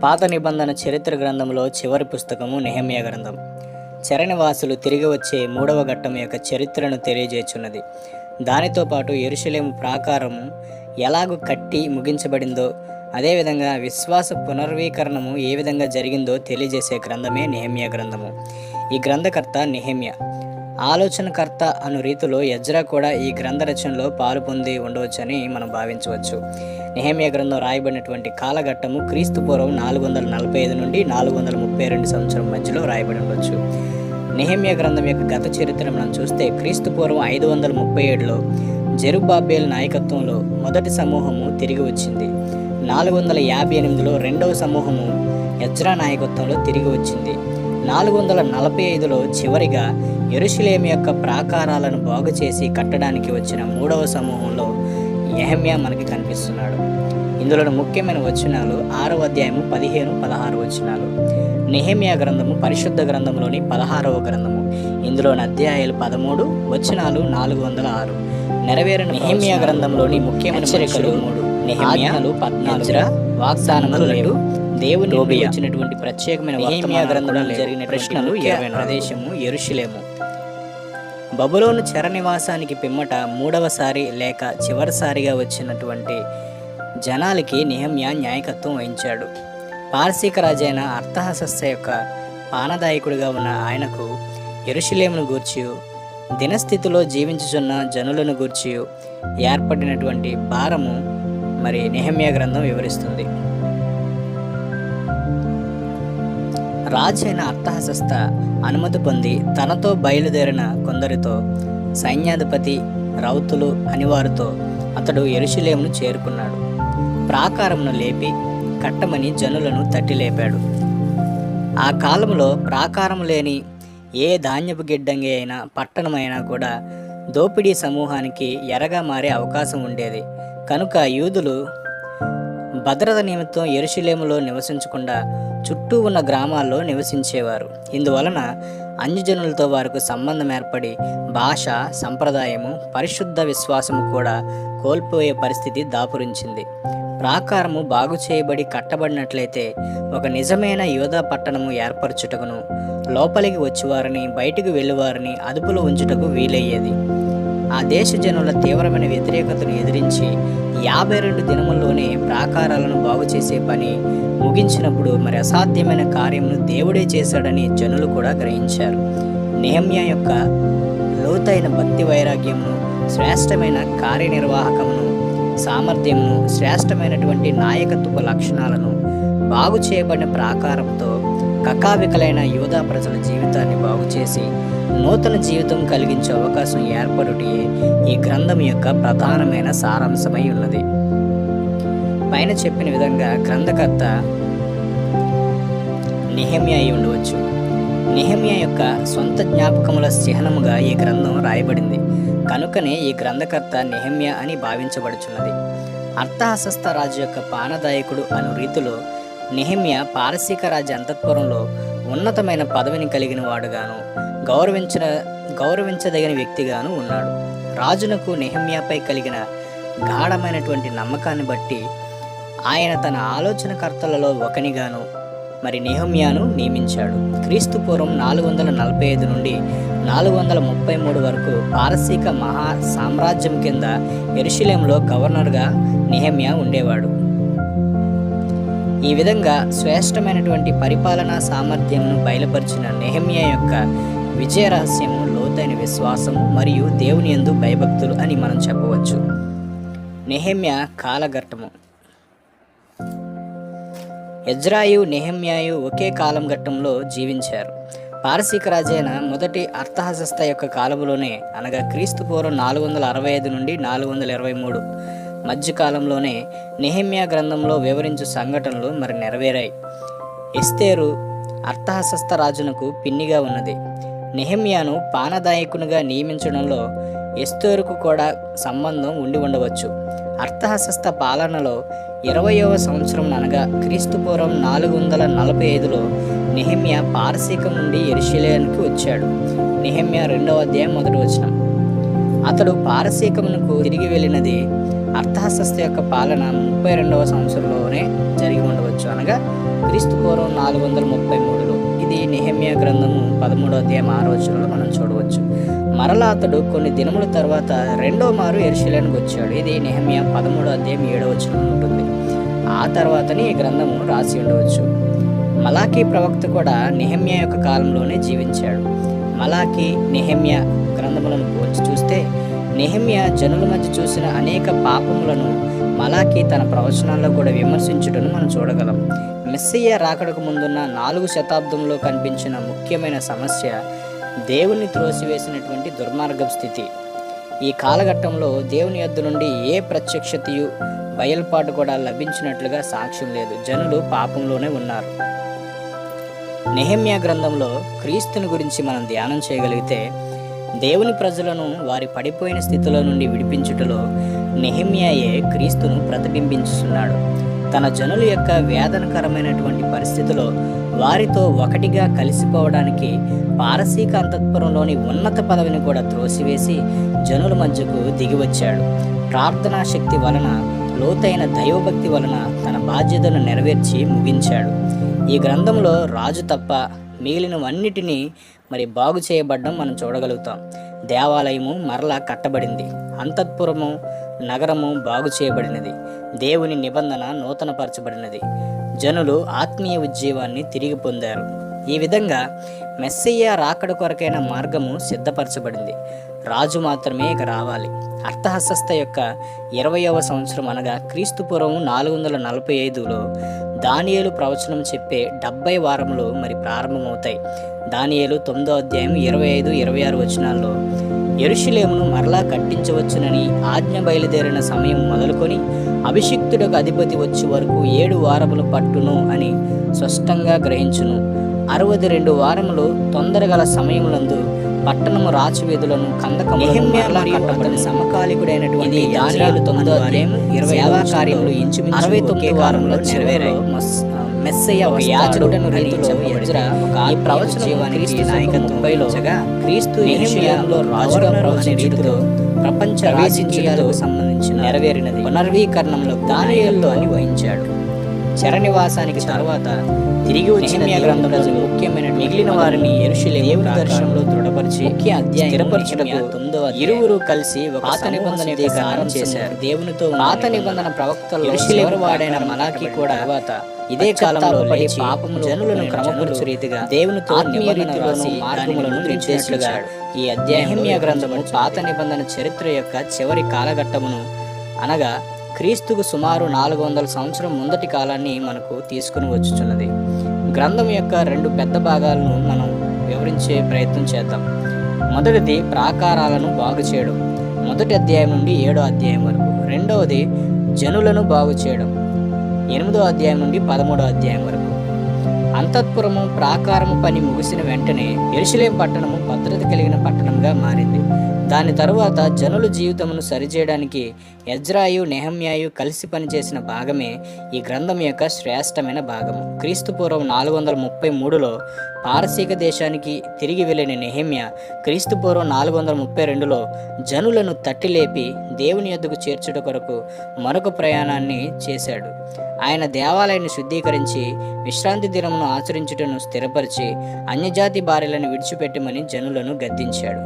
పాత నిబంధన చరిత్ర గ్రంథంలో చివరి పుస్తకము నెహెమ్యా గ్రంథం. చెరనివాసులు తిరిగి వచ్చే 3వ ఘట్టం యొక్క చరిత్రను తెలియజేయుచున్నది. దానితో పాటు యెరూషలేము ప్రాకారము ఎలాగూ కట్టి ముగించబడిందో, అదేవిధంగా విశ్వాస పునర్వీకరణము ఏ విధంగా జరిగిందో తెలియజేసే గ్రంథమే నెహెమ్యా గ్రంథము. ఈ గ్రంథకర్త నెహెమ్యా. ఆలోచనకర్త అను రీతిలో ఎజ్రా కూడా ఈ గ్రంథ రచనలో పాలు పొంది ఉండవచ్చని మనం భావించవచ్చు. నెహెమ్యా గ్రంథం రాయబడినటువంటి కాలఘట్టము క్రీస్తు పూర్వం 445 నుండి 432 సంవత్సరం మధ్యలో రాయబడి ఉండవచ్చు. నెహెమ్యా గ్రంథం యొక్క గత చరిత్ర మనం చూస్తే క్రీస్తు పూర్వం 537లో జెరుబ్బాబెల్ నాయకత్వంలో మొదటి సమూహము తిరిగి వచ్చింది. 458లో రెండవ సమూహము ఎజ్రా నాయకత్వంలో తిరిగి వచ్చింది. 445లో చివరిగా యెరూషలేము యొక్క ప్రాకారాలను బాగు చేసి కట్టడానికి వచ్చిన 3వ సమూహంలో నెహెమ్యా మనకి కనిపిస్తున్నాడు. ఇందులో ముఖ్యమైన వచనాలు 6వ అధ్యాయము 15-16 వచనాలు. నెహెమ్యా గ్రంథము పరిశుద్ధ గ్రంథంలోని 16వ గ్రంథము. ఇందులోని అధ్యాయాలు 13, వచనాలు 406. నెరవేరిన నెహెమ్యా గ్రంథంలోని ముఖ్యమైన హెచ్చరికలు 3. నెహెమ్యాలు 14, వాగ్దానములు 2, దేవుని వచ్చినటువంటి ప్రత్యేకమైన నెహెమ్యా గ్రంథంలో జరిగిన ప్రశ్నలు 20. ప్రదేశము యెరూషలేము. బబులోను చెర నివాసానికి పిమ్మట 3వసారి లేక చివరిసారిగా వచ్చినటువంటి జనాలకి నెహెమ్యా న్యాయకత్వం వహించాడు. పారసీక రాజైన అర్తహషస్త యొక్క పానదాయకుడిగా ఉన్న ఆయనకు యెరూషలేమును గూర్చి, దినస్థితిలో జీవించుచున్న జనులను గూర్చి ఏర్పడినటువంటి భారము మరి నెహెమ్యా గ్రంథం వివరిస్తుంది. రాజైన అర్తహషస్త అనుమతి పొంది తనతో బయలుదేరిన కొందరితో, సైన్యాధిపతి, రౌతులు అనివారితో అతడు యెరూషలేమును చేరుకున్నాడు. ప్రాకారమును లేపి కట్టమని జనులను తట్టి లేపాడు. ఆ కాలంలో ప్రాకారం లేని ఏ ధాన్యపు గిడ్డంగి అయినా పట్టణమైనా కూడా దోపిడీ సమూహానికి ఎరగా మారే అవకాశం ఉండేది. కనుక యూదులు భద్రత నిమిత్తం యెరూషలేములో నివసించకుండా చుట్టూ ఉన్న గ్రామాల్లో నివసించేవారు. ఇందువలన అన్యజనులతో వారికి సంబంధం ఏర్పడి భాష, సంప్రదాయము, పరిశుద్ధ విశ్వాసము కూడా కోల్పోయే పరిస్థితి దాపురించింది. ప్రాకారము బాగు చేయబడి కట్టబడినట్లయితే ఒక నిజమైన యూదా పట్టణము ఏర్పరచుటకును, లోపలికి వచ్చేవారిని బయటకు వెళ్ళేవారిని అదుపులో ఉంచుటకు వీలయ్యేది. ఆ దేశ జనుల తీవ్రమైన వ్యతిరేకతను ఎదిరించి 52 దినముల్లోనే ప్రాకారాలను బాగు చేసే పని ముగించినప్పుడు మరి అసాధ్యమైన కార్యమును దేవుడే చేశాడని జనులు కూడా గ్రహించారు. నెహెమ్యా యొక్క లోతైన భక్తి వైరాగ్యమును, శ్రేష్టమైన కార్యనిర్వాహకమును, సామర్థ్యమును, శ్రేష్టమైనటువంటి నాయకత్వ లక్షణాలను బాగు చేయబడిన ప్రాకారంతో కకావికలైన యూదా ప్రజల జీవితాన్ని బాగు చేసి నూతన జీవితం కలిగించే అవకాశం ఏర్పడుటే ఈ గ్రంథం యొక్క ప్రధానమైన సారాంశమై ఉన్నది. పైన చెప్పిన విధంగా గ్రంథకర్త నెహెమ్యా అయి ఉండవచ్చు. నెహెమ్యా యొక్క సొంత జ్ఞాపకముల చిహ్నముగా ఈ గ్రంథం రాయబడింది. కనుకనే ఈ గ్రంథకర్త నెహెమ్యా అని భావించబడుచున్నది. అర్తహషస్త రాజు యొక్క పానదాయకుడు అను రీతిలో నెహెమ్యా పారసీక రాజ్య అంతఃపురంలో ఉన్నతమైన పదవిని కలిగిన వాడుగాను, గౌరవించదగిన వ్యక్తిగాను ఉన్నాడు. రాజునకు నెహెమ్యాపై కలిగిన గాఢమైనటువంటి నమ్మకాన్ని బట్టి ఆయన తన ఆలోచనకర్తలలో ఒకనిగాను మరి నెహెమ్యాను నియమించాడు. క్రీస్తు పూర్వం 445 నుండి 433 వరకు పారసీక మహా సామ్రాజ్యం కింద యెరూషలేములో గవర్నర్గా నెహెమ్యా ఉండేవాడు. ఈ విధంగా శ్రేష్టమైనటువంటి పరిపాలనా సామర్థ్యంను బయలుపరిచిన నెహెమ్యా యొక్క విజయ రహస్యము లోతైన విశ్వాసము మరియు దేవుని యందు భయభక్తులు అని మనం చెప్పవచ్చు. నెహెమ్యా కాలఘట్టము. ఎజ్రాయు, నెహెమ్యాయు ఒకే కాలం ఘట్టంలో జీవించారు. పారసీక రాజైన మొదటి అర్తహషస్త యొక్క కాలంలోనే, అనగా క్రీస్తు పూర్వం 465 నుండి 423 మధ్యకాలంలోనే నెహెమ్యా గ్రంథంలో వివరించు సంఘటనలు మరి నెరవేరాయి. ఎస్తేరు అర్తహషస్త రాజునకు పిన్నిగా ఉన్నది. నెహెమ్యాను పానదాయకునిగా నియమించడంలో ఎస్తేరుకు కూడా సంబంధం ఉండి ఉండవచ్చు. అర్తహషస్త పాలనలో 20వ సంవత్సరం అనగా క్రీస్తు పూర్వం 445లో నెహెమ్యా పారసీకం నుండి యెరూషలేముకి వచ్చాడు. నెహెమ్యా 2వ అధ్యాయం 1వ వచనం. అతడు పారసీకమునకు తిరిగి వెళ్ళినది అర్థహస్త యొక్క పాలన 32వ సంవత్సరంలోనే జరిగి ఉండవచ్చు, అనగా క్రీస్తు పూర్వం 433లో. ఇది నెహెమ్యా గ్రంథము 13వ అధ్యాయం 6వ వచనంలో మనం చూడవచ్చు. మరలా అతడు కొన్ని దినముల తర్వాత రెండో మారు యెరూషలేముకు వచ్చాడు. ఇది నెహెమ్యా 13వ అధ్యాయం 7వ వచనం ఉంటుంది. ఆ తర్వాతనే ఈ గ్రంథము రాసి ఉండవచ్చు. మలాకీ ప్రవక్త కూడా నెహెమ్యా యొక్క కాలంలోనే జీవించాడు. మలాకీ, నెహెమ్యా గ్రంథములను పోల్చి చూస్తే నెహెమ్యా జనుల మధ్య చూసిన అనేక పాపములను మలాకీ తన ప్రవచనాల్లో కూడా విమర్శించుటను మనం చూడగలం. మెస్సియా రాకడకు ముందున్న 4 శతాబ్దంలో కనిపించిన ముఖ్యమైన సమస్య దేవుని త్రోసివేసినటువంటి దుర్మార్గపు స్థితి. ఈ కాలఘట్టంలో దేవుని యొద్ద నుండి ఏ ప్రత్యక్షతయు బయలుపాటు కూడా లభించినట్లుగా సాక్ష్యం లేదు. జనులు పాపంలోనే ఉన్నారు. నెహెమ్యా గ్రంథంలో క్రీస్తుని గురించి మనం ధ్యానం చేయగలిగితే దేవుని ప్రజలను వారి పడిపోయిన స్థితిలో నుండి విడిపించుటలో నెహెమ్యాయే క్రీస్తును ప్రతిబింబించుతున్నాడు. తన జనుల యొక్క వేదనకరమైనటువంటి పరిస్థితిలో వారితో ఒకటిగా కలిసిపోవడానికి పారసీక అంతఃపురంలోని ఉన్నత పదవిని కూడా త్రోసివేసి జనుల మధ్యకు దిగివచ్చాడు. ప్రార్థనా శక్తి వలన, లోతైన దైవభక్తి వలన తన బాధ్యతను నెరవేర్చి ముగించాడు. ఈ గ్రంథంలో రాజు తప్ప మిగిలినవన్నిటినీ బాగు చేయబడడం మనం చూడగలుగుతాం. దేవాలయము మరలా కట్టబడింది, అంతఃపురము నగరము బాగు చేయబడినది, దేవుని నిబంధన నూతనపరచబడినది, జనులు ఆత్మీయ ఉజ్జీవాన్ని తిరిగి పొందారు. ఈ విధంగా మెస్సయ్య రాకడ కొరకైన మార్గము సిద్ధపరచబడింది. రాజు మాత్రమే ఇక రావాలి. అర్థహస్త యొక్క 20వ సంవత్సరం అనగా క్రీస్తు పూర్వం 445లో దానియేలు ప్రవచనం చెప్పే 70 వారములు ప్రారంభమవుతాయి. దానియేలు 9వ అధ్యాయం 25-26 వచనాల్లో యెరూషలేమును మరలా కట్టించవచ్చునని ఆజ్ఞ బయలుదేరిన సమయం మొదలుకొని అభిషిక్తుడకు అధిపతి వచ్చే వరకు 7 వారములు పట్టును అని స్పష్టంగా గ్రహించును. 62 వారములు తొందరగల సమయములందు పట్టణము రాచవీధులను కందకములను సమకాలికుడైనటువంటి దానియేలు 9వ అధ్యాయం 20వ కార్యములు ఇంచుమించు 69 వారంలో నెరవేరాయి. మెస్సయ్య ఒక యాజకుడను రీతిలో ఎజ్రా ఈ ప్రవచనానికి నాయకత్వం వహించగా క్రీస్తు యెరూషలేములో రాజుగా ప్రవచించుటతో ప్రపంచ రాజకీయాలకు సంబంధించిన నెరవేరినది పునర్వీకరణంలో దానియేలు అని వహించాడు. చెరనివాసానికి తర్వాత తిరిగి వచ్చిన గ్రంథంలో ముఖ్యమైన మిగిలిన వారిని యెరూషలేము దేవుని దర్శనంలో దృఢపరిచి ముఖ్య అధ్యాయం స్థిరపరచుటకు ఇరువురు కలిసి ఒక పాత నిబంధన ఆరంభం చేశారు. దేవునితో పాత నిబంధన ప్రవక్తలు యెరూషలేము వాడైన మలాకీ కూడా ఇదే కాలంలో లేచి పాపము జనులను క్రమపరచు రీతిగా దేవునితో ఆత్మీయ రీతిలోను మార్గములను నిర్దేశించాడు. ఈ అధ్యాయం గ్రంథము పాత నిబంధన చరిత్ర యొక్క చివరి కాలఘట్టమును అనగా క్రీస్తుకు సుమారు 400 సంవత్సరం ముందటి కాలాన్ని మనకు తీసుకుని వచ్చుచున్నది. గ్రంథం యొక్క 2 పెద్ద భాగాలను మనం వివరించే ప్రయత్నం చేద్దాం. మొదటిది ప్రాకారాలను బాగు చేయడం, 1వ అధ్యాయం నుండి 7వ అధ్యాయం వరకు. రెండవది జనులను బాగు చేయడం, 8వ అధ్యాయం నుండి 13వ అధ్యాయం వరకు. అంతఃపురము ప్రాకారము పని ముగిసిన వెంటనే యెరూషలేము పట్టణము భద్రత కలిగిన పట్టణంగా మారింది. దాని తరువాత జనుల జీవితమును సరిచేయడానికి ఎజ్రాయు, నెహెమ్యాయు కలిసి పనిచేసిన భాగమే ఈ గ్రంథం యొక్క శ్రేష్టమైన భాగము. క్రీస్తు పూర్వం 433లో పారసీక దేశానికి తిరిగి వెళ్ళిన నెహెమ్యా క్రీస్తు పూర్వం 432లో జనులను తట్టిలేపి దేవుని యొద్దకు చేర్చుట కొరకు మరొక ప్రయాణాన్ని చేశాడు. ఆయన దేవాలయాన్ని శుద్ధీకరించి విశ్రాంతి దినమును ఆచరించుటను స్థిరపరిచి అన్యజాతి భార్యలను విడిచిపెట్టమని జనులను గద్దించాడు.